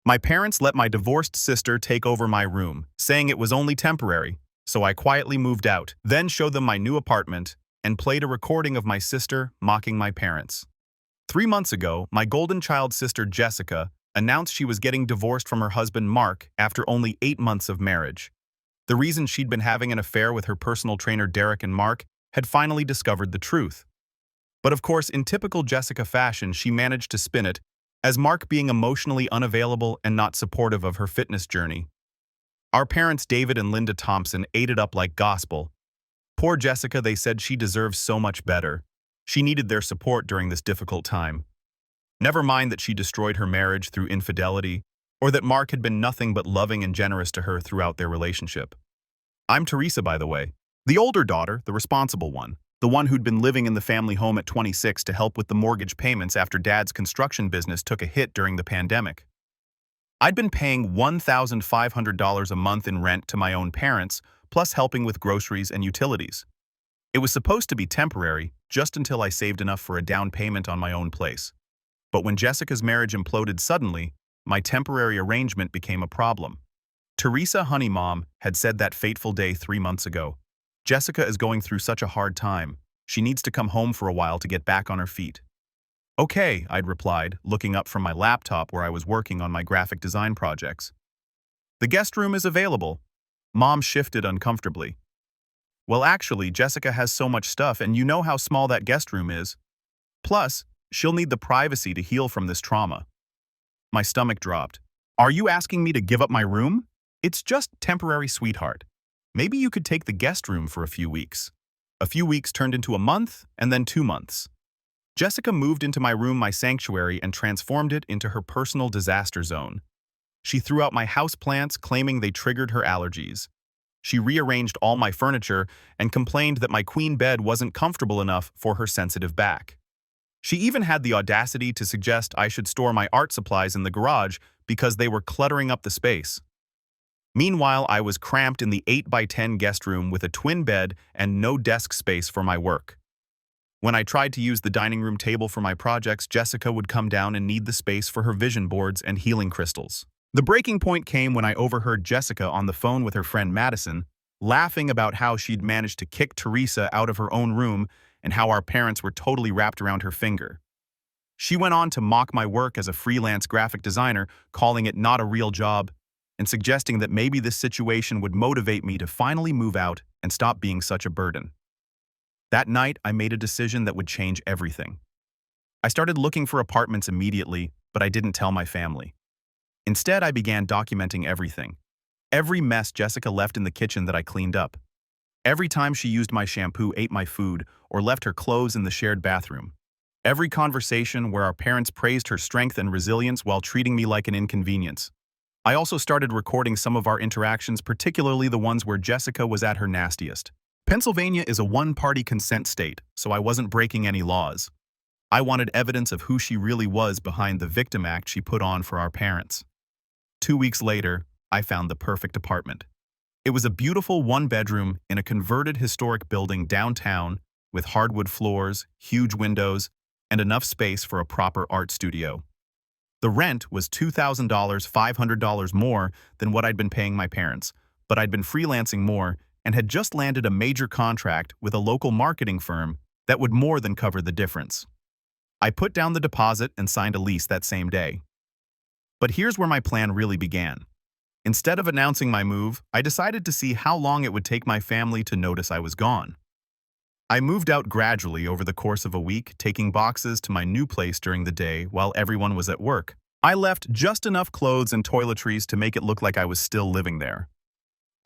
My parents let my divorced sister take over my room, saying it was only temporary, so I quietly moved out, then showed them my new apartment, and played a recording of my sister mocking my parents. 3 months ago, my golden child sister Jessica announced she was getting divorced from her husband Mark after only 8 months of marriage. The reason she'd been having an affair with her personal trainer Derek and Mark had finally discovered the truth. But of course, in typical Jessica fashion, she managed to spin it as Mark being emotionally unavailable and not supportive of her fitness journey. Our parents David and Linda Thompson ate it up like gospel. Poor Jessica, they said she deserves so much better. She needed their support during this difficult time. Never mind that she destroyed her marriage through infidelity, or that Mark had been nothing but loving and generous to her throughout their relationship. I'm Teresa, by the way. The older daughter, the responsible one. The one who'd been living in the family home at 26 to help with the mortgage payments after Dad's construction business took a hit during the pandemic. I'd been paying $1,500 a month in rent to my own parents, plus helping with groceries and utilities. It was supposed to be temporary, just until I saved enough for a down payment on my own place. But when Jessica's marriage imploded suddenly, my temporary arrangement became a problem. Teresa Honey Mom had said that fateful day 3 months ago. Jessica is going through such a hard time. She needs to come home for a while to get back on her feet. Okay, I'd replied, looking up from my laptop where I was working on my graphic design projects. The guest room is available. Mom shifted uncomfortably. Well, actually, Jessica has so much stuff and you know how small that guest room is. Plus, she'll need the privacy to heal from this trauma. My stomach dropped. Are you asking me to give up my room? It's just temporary, sweetheart. Maybe you could take the guest room for a few weeks. A few weeks turned into a month, and then 2 months. Jessica moved into my room, my sanctuary, and transformed it into her personal disaster zone. She threw out my houseplants, claiming they triggered her allergies. She rearranged all my furniture and complained that my queen bed wasn't comfortable enough for her sensitive back. She even had the audacity to suggest I should store my art supplies in the garage because they were cluttering up the space. Meanwhile, I was cramped in the 8x10 guest room with a twin bed and no desk space for my work. When I tried to use the dining room table for my projects, Jessica would come down and need the space for her vision boards and healing crystals. The breaking point came when I overheard Jessica on the phone with her friend Madison, laughing about how she'd managed to kick Teresa out of her own room and how our parents were totally wrapped around her finger. She went on to mock my work as a freelance graphic designer, calling it not a real job, and suggesting that maybe this situation would motivate me to finally move out and stop being such a burden. That night, I made a decision that would change everything. I started looking for apartments immediately, but I didn't tell my family. Instead, I began documenting everything. Every mess Jessica left in the kitchen that I cleaned up. Every time she used my shampoo, ate my food, or left her clothes in the shared bathroom. Every conversation where our parents praised her strength and resilience while treating me like an inconvenience. I also started recording some of our interactions, particularly the ones where Jessica was at her nastiest. Pennsylvania is a one-party consent state, so I wasn't breaking any laws. I wanted evidence of who she really was behind the victim act she put on for our parents. 2 weeks later, I found the perfect apartment. It was a beautiful one-bedroom in a converted historic building downtown with hardwood floors, huge windows, and enough space for a proper art studio. The rent was $2,000, $500 more than what I'd been paying my parents, but I'd been freelancing more and had just landed a major contract with a local marketing firm that would more than cover the difference. I put down the deposit and signed a lease that same day. But here's where my plan really began. Instead of announcing my move, I decided to see how long it would take my family to notice I was gone. I moved out gradually over the course of a week, taking boxes to my new place during the day while everyone was at work. I left just enough clothes and toiletries to make it look like I was still living there.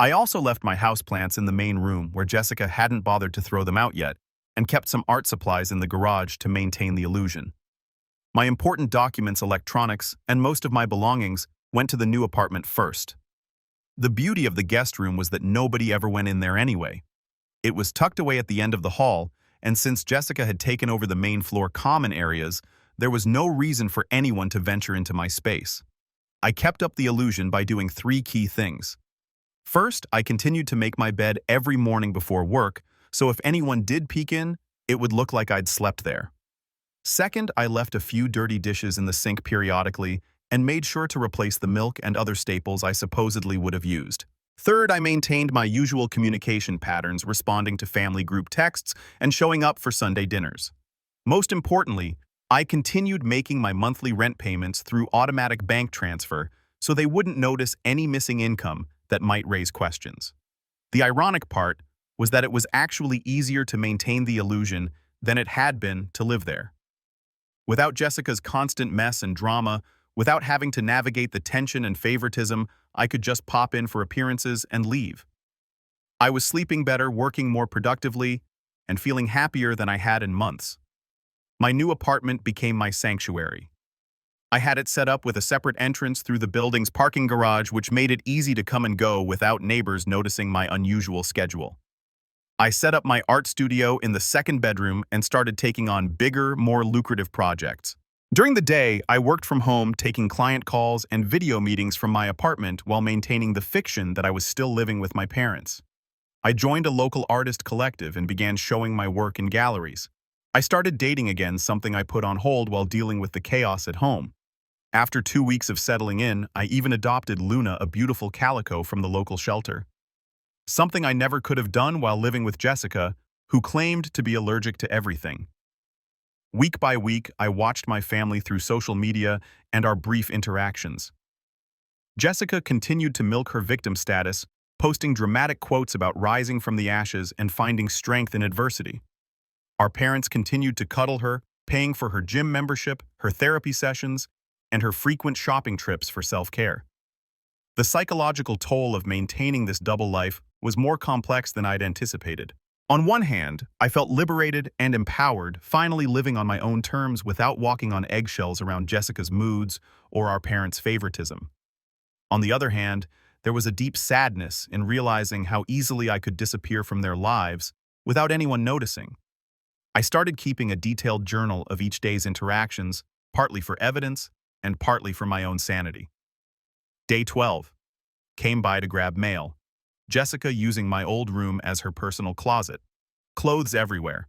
I also left my houseplants in the main room where Jessica hadn't bothered to throw them out yet, and kept some art supplies in the garage to maintain the illusion. My important documents, electronics, and most of my belongings went to the new apartment first. The beauty of the guest room was that nobody ever went in there anyway. It was tucked away at the end of the hall, and since Jessica had taken over the main floor common areas, there was no reason for anyone to venture into my space. I kept up the illusion by doing 3 key things. First, I continued to make my bed every morning before work, so if anyone did peek in, it would look like I'd slept there. Second, I left a few dirty dishes in the sink periodically and made sure to replace the milk and other staples I supposedly would have used. Third, I maintained my usual communication patterns, responding to family group texts and showing up for Sunday dinners. Most importantly, I continued making my monthly rent payments through automatic bank transfer so they wouldn't notice any missing income that might raise questions. The ironic part was that it was actually easier to maintain the illusion than it had been to live there. Without Jessica's constant mess and drama, without having to navigate the tension and favoritism, I could just pop in for appearances and leave. I was sleeping better, working more productively, and feeling happier than I had in months. My new apartment became my sanctuary. I had it set up with a separate entrance through the building's parking garage, which made it easy to come and go without neighbors noticing my unusual schedule. I set up my art studio in the second bedroom and started taking on bigger, more lucrative projects. During the day, I worked from home, taking client calls and video meetings from my apartment while maintaining the fiction that I was still living with my parents. I joined a local artist collective and began showing my work in galleries. I started dating again, something I put on hold while dealing with the chaos at home. After 2 weeks of settling in, I even adopted Luna, a beautiful calico from the local shelter. Something I never could have done while living with Jessica, who claimed to be allergic to everything. Week by week, I watched my family through social media and our brief interactions. Jessica continued to milk her victim status, posting dramatic quotes about rising from the ashes and finding strength in adversity. Our parents continued to cuddle her, paying for her gym membership, her therapy sessions, and her frequent shopping trips for self-care. The psychological toll of maintaining this double life was more complex than I'd anticipated. On one hand, I felt liberated and empowered, finally living on my own terms without walking on eggshells around Jessica's moods or our parents' favoritism. On the other hand, there was a deep sadness in realizing how easily I could disappear from their lives without anyone noticing. I started keeping a detailed journal of each day's interactions, partly for evidence and partly for my own sanity. Day 12. Came by to grab mail. Jessica using my old room as her personal closet. Clothes everywhere.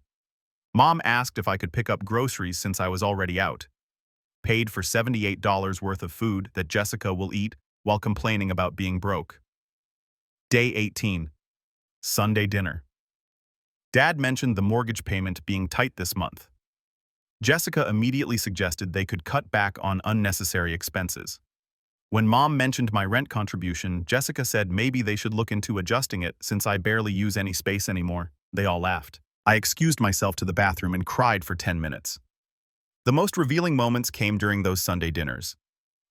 Mom asked if I could pick up groceries since I was already out. Paid for $78 worth of food that Jessica will eat while complaining about being broke. Day 18. Sunday dinner. Dad mentioned the mortgage payment being tight this month. Jessica immediately suggested they could cut back on unnecessary expenses. When Mom mentioned my rent contribution, Jessica said maybe they should look into adjusting it since I barely use any space anymore. They all laughed. I excused myself to the bathroom and cried for 10 minutes. The most revealing moments came during those Sunday dinners.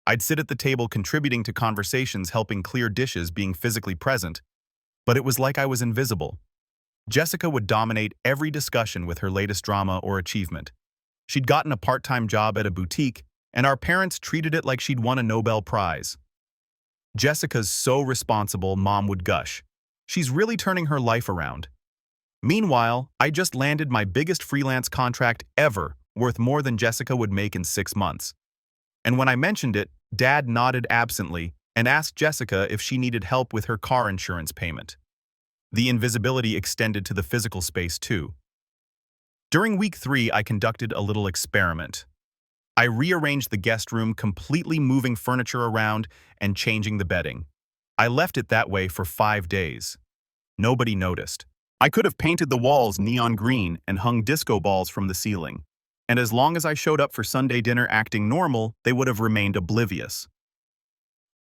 I'd sit at the table contributing to conversations, helping clear dishes, being physically present, but it was like I was invisible. Jessica would dominate every discussion with her latest drama or achievement. She'd gotten a part-time job at a boutique, and our parents treated it like she'd won a Nobel Prize. Jessica's so responsible, Mom would gush. She's really turning her life around. Meanwhile, I just landed my biggest freelance contract ever, worth more than Jessica would make in 6 months. And when I mentioned it, Dad nodded absently and asked Jessica if she needed help with her car insurance payment. The invisibility extended to the physical space too. During week 3, I conducted a little experiment. I rearranged the guest room, completely moving furniture around and changing the bedding. I left it that way for 5 days. Nobody noticed. I could have painted the walls neon green and hung disco balls from the ceiling. And as long as I showed up for Sunday dinner acting normal, they would have remained oblivious.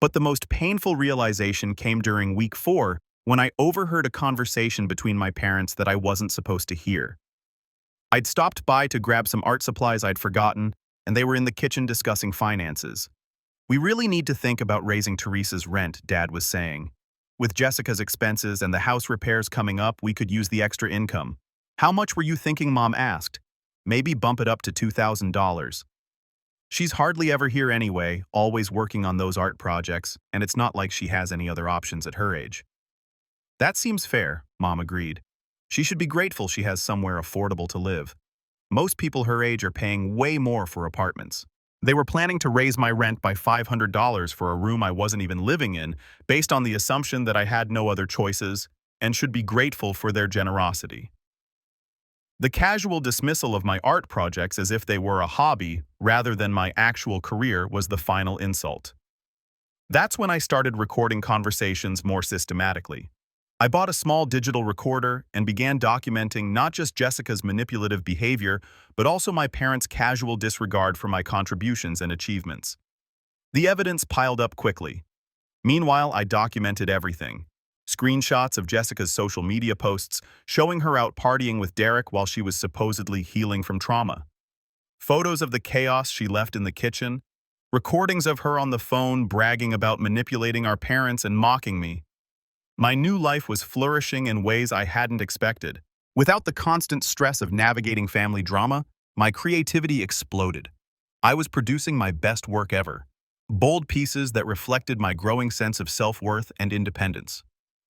But the most painful realization came during week 4 when I overheard a conversation between my parents that I wasn't supposed to hear. I'd stopped by to grab some art supplies I'd forgotten, and they were in the kitchen discussing finances. "We really need to think about raising Teresa's rent," Dad was saying. "With Jessica's expenses and the house repairs coming up, we could use the extra income." "How much were you thinking?" Mom asked. "Maybe bump it up to $2,000. She's hardly ever here anyway, always working on those art projects, and it's not like she has any other options at her age." "That seems fair," Mom agreed. "She should be grateful she has somewhere affordable to live. Most people her age are paying way more for apartments." They were planning to raise my rent by $500 for a room I wasn't even living in, based on the assumption that I had no other choices and should be grateful for their generosity. The casual dismissal of my art projects as if they were a hobby rather than my actual career was the final insult. That's when I started recording conversations more systematically. I bought a small digital recorder and began documenting not just Jessica's manipulative behavior, but also my parents' casual disregard for my contributions and achievements. The evidence piled up quickly. Meanwhile, I documented everything. Screenshots of Jessica's social media posts showing her out partying with Derek while she was supposedly healing from trauma. Photos of the chaos she left in the kitchen. Recordings of her on the phone bragging about manipulating our parents and mocking me. My new life was flourishing in ways I hadn't expected. Without the constant stress of navigating family drama, my creativity exploded. I was producing my best work ever. Bold pieces that reflected my growing sense of self-worth and independence.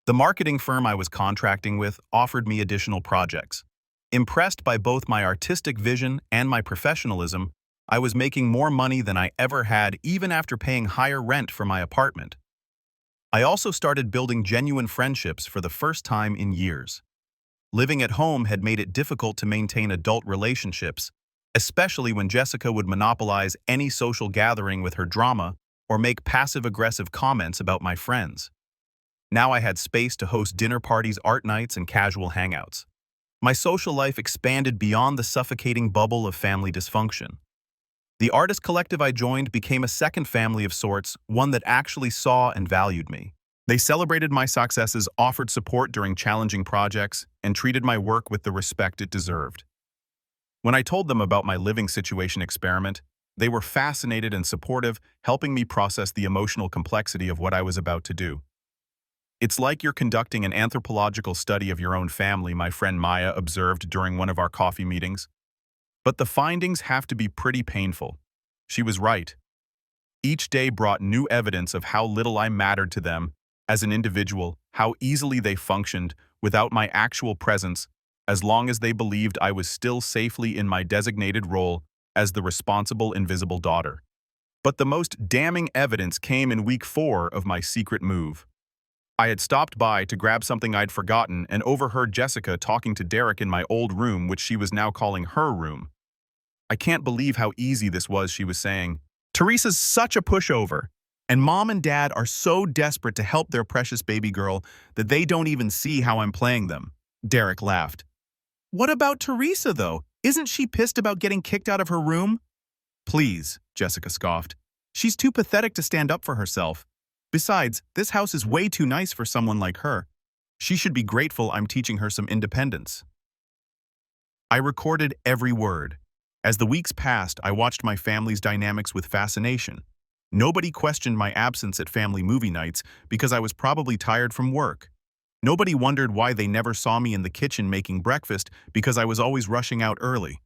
The marketing firm I was contracting with offered me additional projects. Impressed by both my artistic vision and my professionalism, I was making more money than I ever had even after paying higher rent for my apartment. I also started building genuine friendships for the first time in years. Living at home had made it difficult to maintain adult relationships, especially when Jessica would monopolize any social gathering with her drama or make passive-aggressive comments about my friends. Now I had space to host dinner parties, art nights, and casual hangouts. My social life expanded beyond the suffocating bubble of family dysfunction. The artist collective I joined became a second family of sorts, one that actually saw and valued me. They celebrated my successes, offered support during challenging projects, and treated my work with the respect it deserved. When I told them about my living situation experiment, they were fascinated and supportive, helping me process the emotional complexity of what I was about to do. It's like you're conducting an anthropological study of your own family, my friend Maya observed during one of our coffee meetings. But the findings have to be pretty painful. She was right. Each day brought new evidence of how little I mattered to them as an individual, how easily they functioned without my actual presence, as long as they believed I was still safely in my designated role as the responsible invisible daughter. But the most damning evidence came in week 4 of my secret move. I had stopped by to grab something I'd forgotten and overheard Jessica talking to Derek in my old room, which she was now calling her room. I can't believe how easy this was, she was saying. Teresa's such a pushover, and Mom and Dad are so desperate to help their precious baby girl that they don't even see how I'm playing them. Derek laughed. What about Teresa, though? Isn't she pissed about getting kicked out of her room? Please, Jessica scoffed. She's too pathetic to stand up for herself. Besides, this house is way too nice for someone like her. She should be grateful I'm teaching her some independence. I recorded every word. As the weeks passed, I watched my family's dynamics with fascination. Nobody questioned my absence at family movie nights because I was probably tired from work. Nobody wondered why they never saw me in the kitchen making breakfast because I was always rushing out early.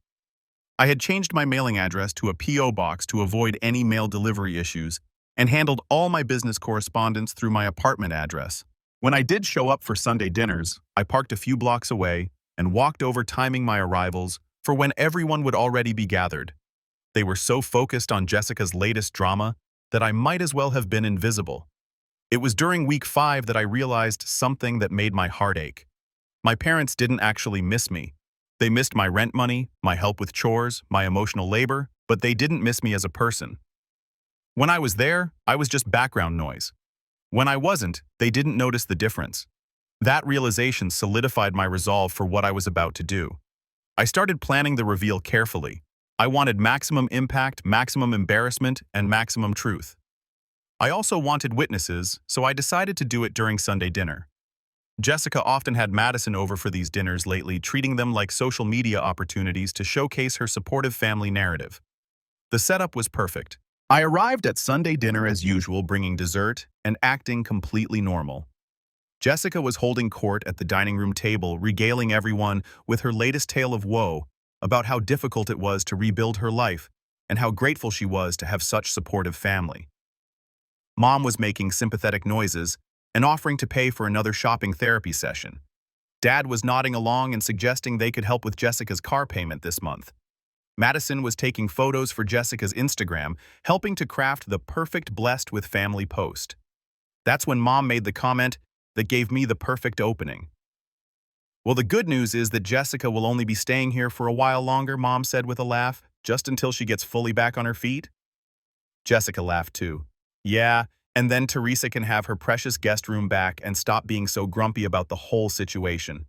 I had changed my mailing address to a P.O. box to avoid any mail delivery issues and handled all my business correspondence through my apartment address. When I did show up for Sunday dinners, I parked a few blocks away and walked over, timing my arrivals for when everyone would already be gathered. They were so focused on Jessica's latest drama that I might as well have been invisible. It was during week 5 that I realized something that made my heart ache. My parents didn't actually miss me. They missed my rent money, my help with chores, my emotional labor, but they didn't miss me as a person. When I was there, I was just background noise. When I wasn't, they didn't notice the difference. That realization solidified my resolve for what I was about to do. I started planning the reveal carefully. I wanted maximum impact, maximum embarrassment, and maximum truth. I also wanted witnesses, so I decided to do it during Sunday dinner. Jessica often had Madison over for these dinners lately, treating them like social media opportunities to showcase her supportive family narrative. The setup was perfect. I arrived at Sunday dinner as usual, bringing dessert and acting completely normal. Jessica was holding court at the dining room table, regaling everyone with her latest tale of woe about how difficult it was to rebuild her life and how grateful she was to have such supportive family. Mom was making sympathetic noises and offering to pay for another shopping therapy session. Dad was nodding along and suggesting they could help with Jessica's car payment this month. Madison was taking photos for Jessica's Instagram, helping to craft the perfect blessed with family post. That's when Mom made the comment that gave me the perfect opening. Well, the good news is that Jessica will only be staying here for a while longer, Mom said with a laugh, just until she gets fully back on her feet. Jessica laughed too. Yeah, and then Teresa can have her precious guest room back and stop being so grumpy about the whole situation.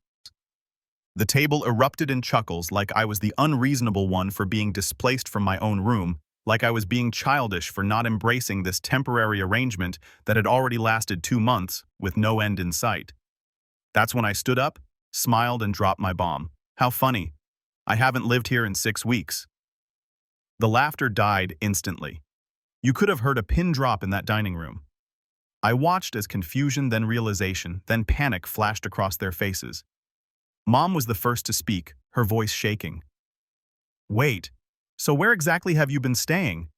The table erupted in chuckles like I was the unreasonable one for being displaced from my own room, like I was being childish for not embracing this temporary arrangement that had already lasted 2 months with no end in sight. That's when I stood up, smiled, and dropped my bomb. How funny. I haven't lived here in 6 weeks. The laughter died instantly. You could have heard a pin drop in that dining room. I watched as confusion, then realization, then panic flashed across their faces. Mom was the first to speak, her voice shaking. Wait, so where exactly have you been staying?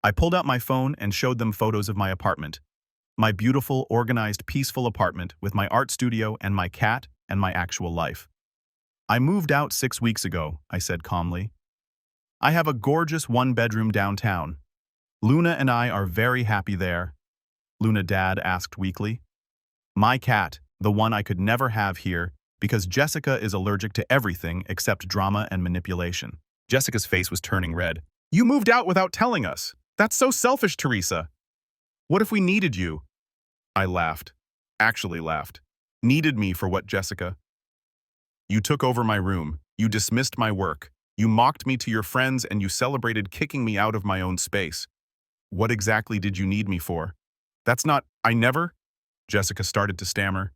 I pulled out my phone and showed them photos of my apartment. My beautiful, organized, peaceful apartment with my art studio and my cat and my actual life. I moved out 6 weeks ago, I said calmly. I have a gorgeous one-bedroom downtown. Luna and I are very happy there. Luna Dad asked weakly. My cat, the one I could never have here, because Jessica is allergic to everything except drama and manipulation. Jessica's face was turning red. You moved out without telling us. That's so selfish, Teresa. What if we needed you? I laughed. Actually laughed. Needed me for what, Jessica? You took over my room. You dismissed my work. You mocked me to your friends and you celebrated kicking me out of my own space. What exactly did you need me for? That's not, I never? Jessica started to stammer.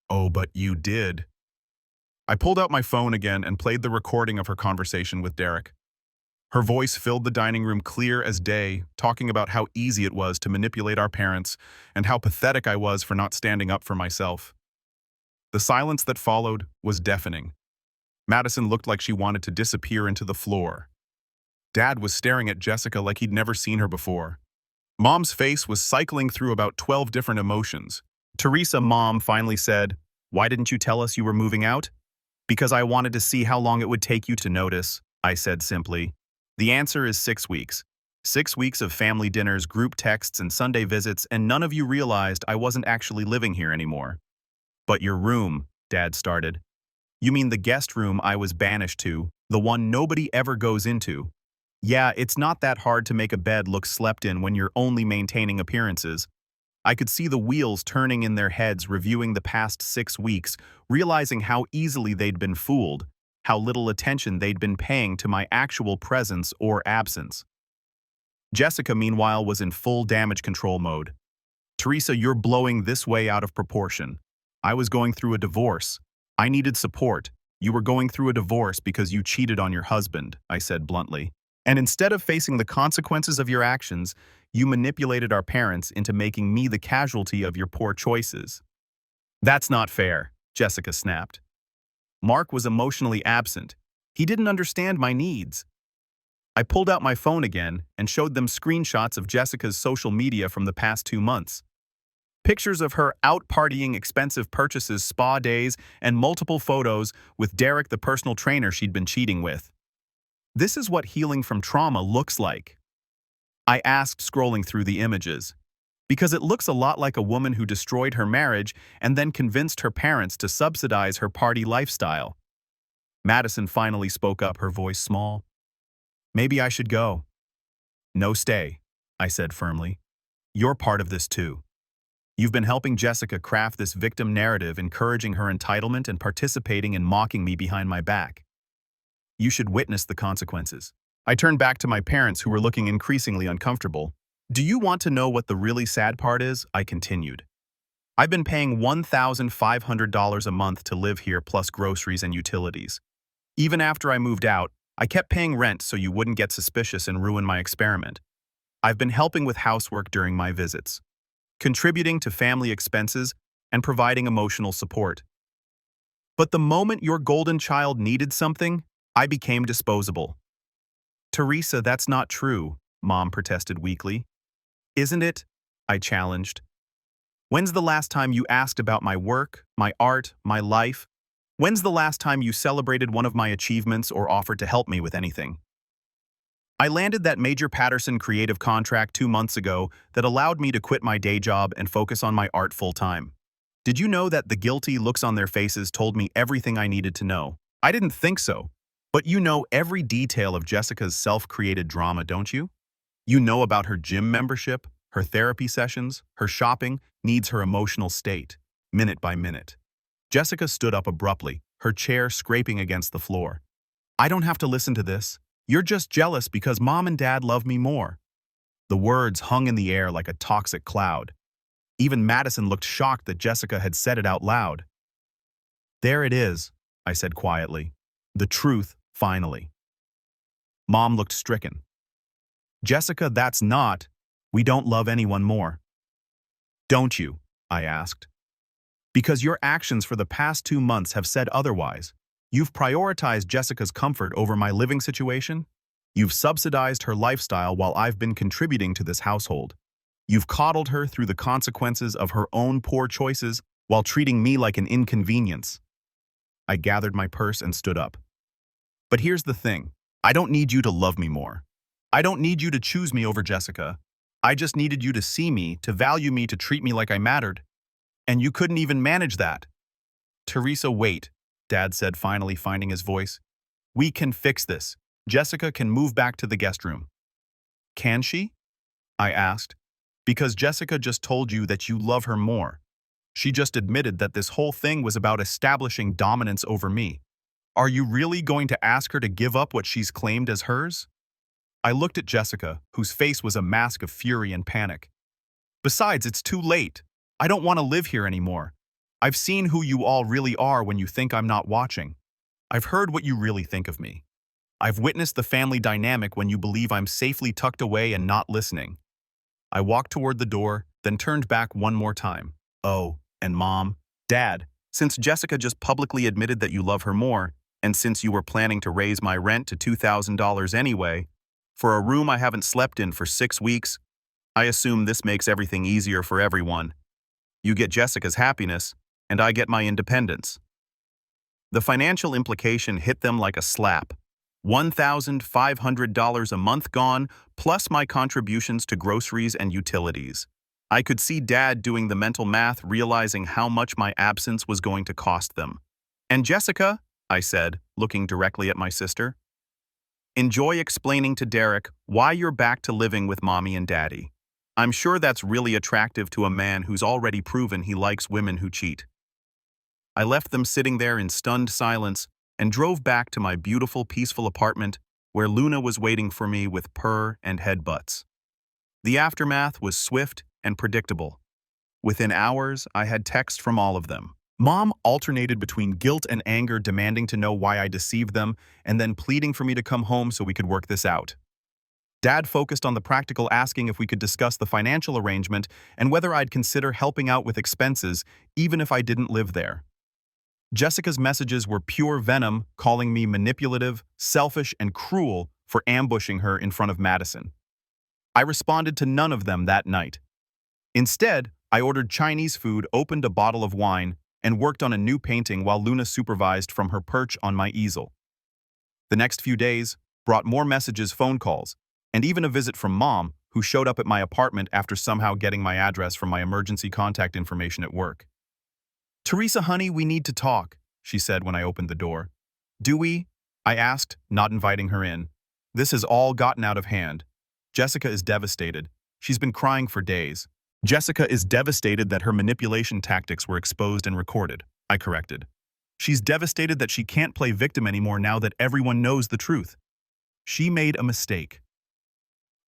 Oh, but you did. I pulled out my phone again and played the recording of her conversation with Derek. Her voice filled the dining room clear as day, talking about how easy it was to manipulate our parents and how pathetic I was for not standing up for myself. The silence that followed was deafening. Madison looked like she wanted to disappear into the floor. Dad was staring at Jessica like he'd never seen her before. Mom's face was cycling through about 12 different emotions. Teresa, Mom finally said, "Why didn't you tell us you were moving out?" "Because I wanted to see how long it would take you to notice," I said simply. The answer is 6 weeks. 6 weeks of family dinners, group texts, and Sunday visits, and none of you realized I wasn't actually living here anymore. But your room, Dad started. You mean the guest room I was banished to, the one nobody ever goes into? Yeah, it's not that hard to make a bed look slept in when you're only maintaining appearances. I could see the wheels turning in their heads reviewing the past 6 weeks, realizing how easily they'd been fooled, how little attention they'd been paying to my actual presence or absence. Jessica, meanwhile, was in full damage control mode. Teresa, you're blowing this way out of proportion. I was going through a divorce. I needed support. You were going through a divorce because you cheated on your husband, I said bluntly. And instead of facing the consequences of your actions, you manipulated our parents into making me the casualty of your poor choices. That's not fair, Jessica snapped. Mark was emotionally absent. He didn't understand my needs. I pulled out my phone again and showed them screenshots of Jessica's social media from the past 2 months. Pictures of her out partying, expensive purchases, spa days, and multiple photos with Derek, the personal trainer she'd been cheating with. This is what healing from trauma looks like. I asked, scrolling through the images. Because it looks a lot like a woman who destroyed her marriage and then convinced her parents to subsidize her party lifestyle. Madison finally spoke up, her voice small. Maybe I should go. No, stay, I said firmly. You're part of this too. You've been helping Jessica craft this victim narrative, encouraging her entitlement and participating in mocking me behind my back. You should witness the consequences. I turned back to my parents, who were looking increasingly uncomfortable. Do you want to know what the really sad part is? I continued. I've been paying $1,500 a month to live here, plus groceries and utilities. Even after I moved out, I kept paying rent so you wouldn't get suspicious and ruin my experiment. I've been helping with housework during my visits, contributing to family expenses, and providing emotional support. But the moment your golden child needed something, I became disposable. Teresa, that's not true, Mom protested weakly. Isn't it? I challenged. When's the last time you asked about my work, my art, my life? When's the last time you celebrated one of my achievements or offered to help me with anything? I landed that major Patterson creative contract 2 months ago that allowed me to quit my day job and focus on my art full-time. Did you know that the guilty looks on their faces told me everything I needed to know? I didn't think so. But you know every detail of Jessica's self-created drama, don't you? You know about her gym membership, her therapy sessions, her shopping, needs, her emotional state, minute by minute. Jessica stood up abruptly, her chair scraping against the floor. I don't have to listen to this. You're just jealous because Mom and Dad love me more. The words hung in the air like a toxic cloud. Even Madison looked shocked that Jessica had said it out loud. There it is, I said quietly. The truth, finally. Mom looked stricken. Jessica, that's not. We don't love anyone more. Don't you? I asked. Because your actions for the past 2 months have said otherwise. You've prioritized Jessica's comfort over my living situation. You've subsidized her lifestyle while I've been contributing to this household. You've coddled her through the consequences of her own poor choices while treating me like an inconvenience. I gathered my purse and stood up. But here's the thing. I don't need you to love me more. I don't need you to choose me over Jessica. I just needed you to see me, to value me, to treat me like I mattered. And you couldn't even manage that. Teresa, wait, Dad said, finally finding his voice. We can fix this. Jessica can move back to the guest room. Can she? I asked. Because Jessica just told you that you love her more. She just admitted that this whole thing was about establishing dominance over me. Are you really going to ask her to give up what she's claimed as hers? I looked at Jessica, whose face was a mask of fury and panic. Besides, it's too late. I don't want to live here anymore. I've seen who you all really are when you think I'm not watching. I've heard what you really think of me. I've witnessed the family dynamic when you believe I'm safely tucked away and not listening. I walked toward the door, then turned back one more time. Oh, and Mom, Dad, since Jessica just publicly admitted that you love her more, and since you were planning to raise my rent to $2,000 anyway, for a room I haven't slept in for 6 weeks, I assume this makes everything easier for everyone. You get Jessica's happiness, and I get my independence. The financial implication hit them like a slap. $1,500 a month gone, plus my contributions to groceries and utilities. I could see Dad doing the mental math, realizing how much my absence was going to cost them. And Jessica, I said, looking directly at my sister, enjoy explaining to Derek why you're back to living with Mommy and Daddy. I'm sure that's really attractive to a man who's already proven he likes women who cheat. I left them sitting there in stunned silence and drove back to my beautiful, peaceful apartment where Luna was waiting for me with purr and headbutts. The aftermath was swift and predictable. Within hours, I had text from all of them. Mom alternated between guilt and anger, demanding to know why I deceived them, and then pleading for me to come home so we could work this out. Dad focused on the practical, asking if we could discuss the financial arrangement and whether I'd consider helping out with expenses, even if I didn't live there. Jessica's messages were pure venom, calling me manipulative, selfish, and cruel for ambushing her in front of Madison. I responded to none of them that night. Instead, I ordered Chinese food, opened a bottle of wine, and worked on a new painting while Luna supervised from her perch on my easel. The next few days brought more messages, phone calls, and even a visit from Mom, who showed up at my apartment after somehow getting my address from my emergency contact information at work. Teresa, honey, we need to talk, she said when I opened the door. Do we? I asked, not inviting her in. This has all gotten out of hand. Jessica is devastated. She's been crying for days. Jessica is devastated that her manipulation tactics were exposed and recorded, I corrected. She's devastated that she can't play victim anymore now that everyone knows the truth. She made a mistake.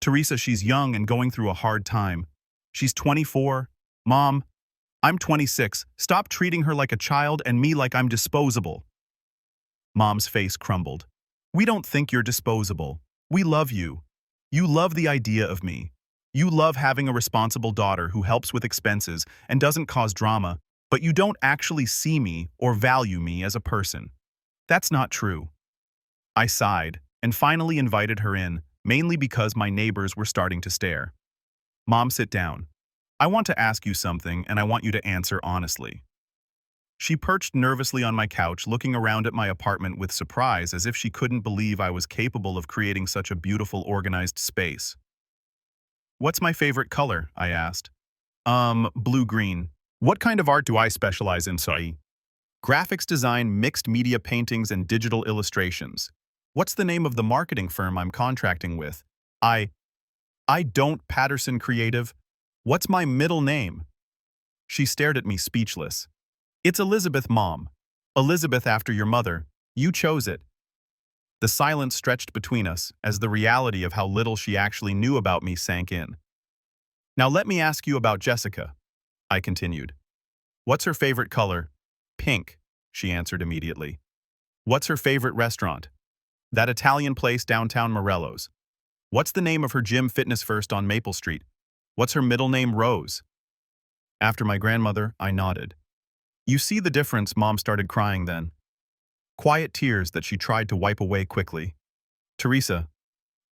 Teresa, she's young and going through a hard time. She's 24. Mom, I'm 26. Stop treating her like a child and me like I'm disposable. Mom's face crumbled. We don't think you're disposable. We love you. You love the idea of me. You love having a responsible daughter who helps with expenses and doesn't cause drama, but you don't actually see me or value me as a person. That's not true. I sighed and finally invited her in, mainly because my neighbors were starting to stare. Mom, sit down. I want to ask you something, and I want you to answer honestly. She perched nervously on my couch, looking around at my apartment with surprise, as if she couldn't believe I was capable of creating such a beautiful, organized space. What's my favorite color? I asked. Blue-green. What kind of art do I specialize in, Sai? Graphics design, mixed media paintings, and digital illustrations. What's the name of the marketing firm I'm contracting with? I don't Patterson Creative. What's my middle name? She stared at me speechless. It's Elizabeth, Mom. Elizabeth after your mother. You chose it. The silence stretched between us as the reality of how little she actually knew about me sank in. Now let me ask you about Jessica, I continued. What's her favorite color? Pink, she answered immediately. What's her favorite restaurant? That Italian place downtown Morello's. What's the name of her gym Fitness First on Maple Street? What's her middle name, Rose? After my grandmother, I nodded. You see the difference, Mom started crying then. Quiet tears that she tried to wipe away quickly. Teresa,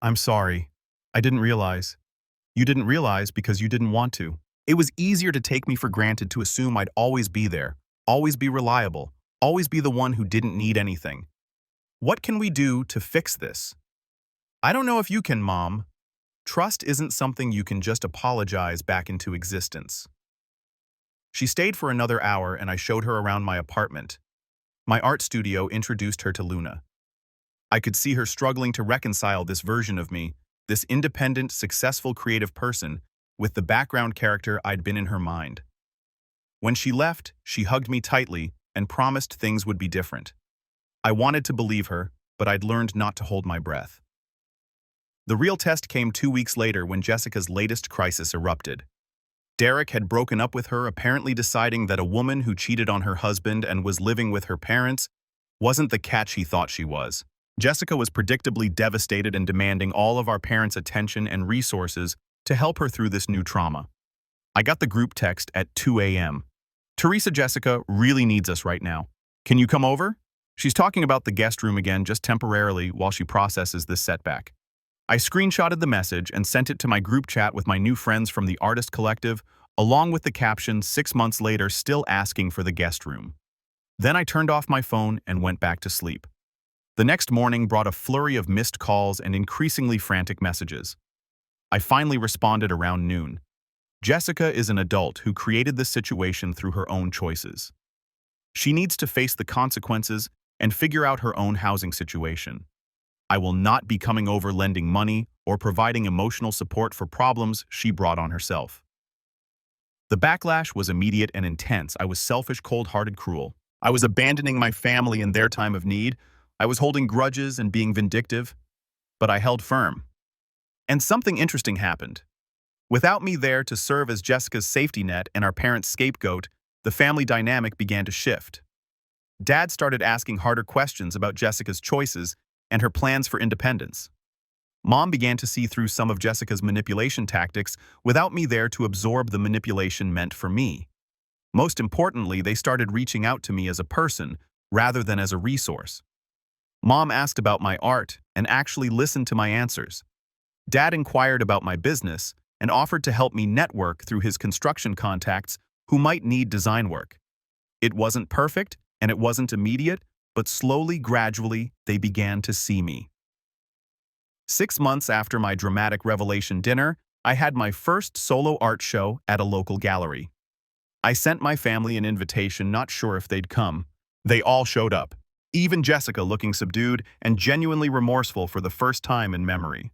I'm sorry. I didn't realize. You didn't realize because you didn't want to. It was easier to take me for granted to assume I'd always be there, always be reliable, always be the one who didn't need anything. What can we do to fix this? I don't know if you can, Mom. Trust isn't something you can just apologize back into existence. She stayed for another hour and I showed her around my apartment. My art studio introduced her to Luna. I could see her struggling to reconcile this version of me, this independent, successful creative person, with the background character I'd been in her mind. When she left, she hugged me tightly and promised things would be different. I wanted to believe her, but I'd learned not to hold my breath. The real test came 2 weeks later when Jessica's latest crisis erupted. Derek had broken up with her, apparently deciding that a woman who cheated on her husband and was living with her parents wasn't the catch he thought she was. Jessica was predictably devastated and demanding all of our parents' attention and resources to help her through this new trauma. I got the group text at 2 a.m. Teresa, Jessica really needs us right now. Can you come over? She's talking about the guest room again just temporarily while she processes this setback. I screenshotted the message and sent it to my group chat with my new friends from the Artist Collective, along with the caption, 6 months later, still asking for the guest room. Then I turned off my phone and went back to sleep. The next morning brought a flurry of missed calls and increasingly frantic messages. I finally responded around noon. Jessica is an adult who created this situation through her own choices. She needs to face the consequences and figure out her own housing situation. I will not be coming over lending money or providing emotional support for problems she brought on herself. The backlash was immediate and intense. I was selfish, cold-hearted, cruel. I was abandoning my family in their time of need. I was holding grudges and being vindictive. But I held firm. And something interesting happened. Without me there to serve as Jessica's safety net and our parents' scapegoat, the family dynamic began to shift. Dad started asking harder questions about Jessica's choices and her plans for independence. Mom began to see through some of Jessica's manipulation tactics without me there to absorb the manipulation meant for me. Most importantly, they started reaching out to me as a person rather than as a resource. Mom asked about my art and actually listened to my answers. Dad inquired about my business and offered to help me network through his construction contacts who might need design work. It wasn't perfect and it wasn't immediate, but slowly, gradually, they began to see me. 6 months after my dramatic revelation dinner, I had my first solo art show at a local gallery. I sent my family an invitation, not sure if they'd come. They all showed up, even Jessica looking subdued and genuinely remorseful for the first time in memory.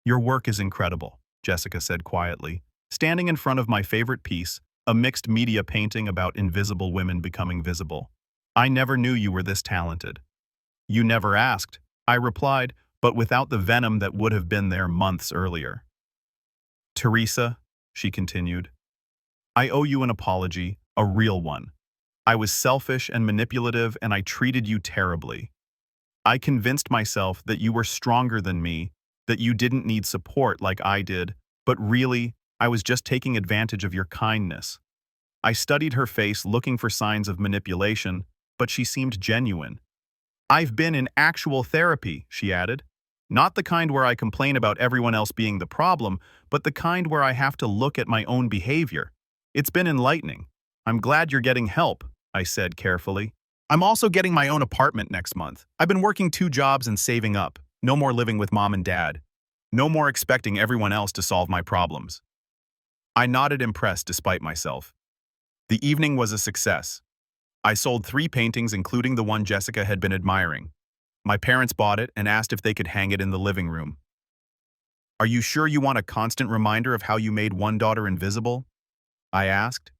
Your work is incredible, Jessica said quietly, standing in front of my favorite piece, a mixed media painting about invisible women becoming visible. I never knew you were this talented. You never asked, I replied, but without the venom that would have been there months earlier. Teresa, she continued, I owe you an apology, a real one. I was selfish and manipulative and I treated you terribly. I convinced myself that you were stronger than me, that you didn't need support like I did, but really, I was just taking advantage of your kindness. I studied her face looking for signs of manipulation, but she seemed genuine. I've been in actual therapy, she added. Not the kind where I complain about everyone else being the problem, but the kind where I have to look at my own behavior. It's been enlightening. I'm glad you're getting help, I said carefully. I'm also getting my own apartment next month. I've been working 2 jobs and saving up. No more living with Mom and Dad. No more expecting everyone else to solve my problems. I nodded, impressed despite myself. The evening was a success. I sold 3 paintings, including the one Jessica had been admiring. My parents bought it and asked if they could hang it in the living room. "Are you sure you want a constant reminder of how you made one daughter invisible?" I asked.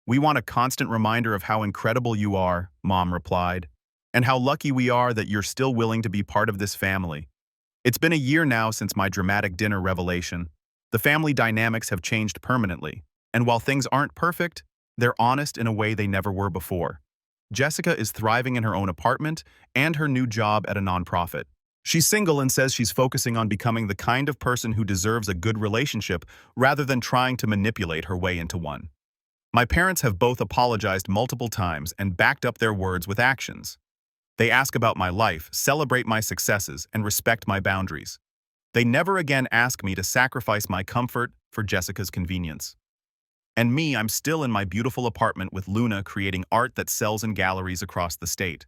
"We want a constant reminder of how incredible you are," Mom replied, "and how lucky we are that you're still willing to be part of this family." It's been a year now since my dramatic dinner revelation. The family dynamics have changed permanently, and while things aren't perfect, they're honest in a way they never were before. Jessica is thriving in her own apartment and her new job at a nonprofit. She's single and says she's focusing on becoming the kind of person who deserves a good relationship rather than trying to manipulate her way into one. My parents have both apologized multiple times and backed up their words with actions. They ask about my life, celebrate my successes, and respect my boundaries. They never again ask me to sacrifice my comfort for Jessica's convenience. And me, I'm still in my beautiful apartment with Luna creating art that sells in galleries across the state.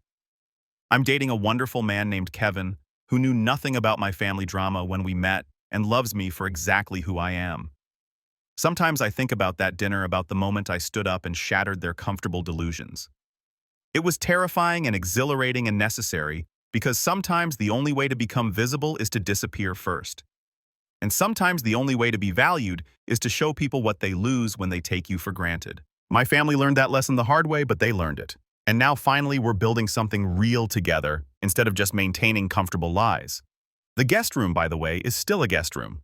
I'm dating a wonderful man named Kevin, who knew nothing about my family drama when we met and loves me for exactly who I am. Sometimes I think about that dinner, about the moment I stood up and shattered their comfortable delusions. It was terrifying and exhilarating and necessary, because sometimes the only way to become visible is to disappear first. And sometimes the only way to be valued is to show people what they lose when they take you for granted. My family learned that lesson the hard way, but they learned it. And now finally we're building something real together, instead of just maintaining comfortable lies. The guest room, by the way, is still a guest room.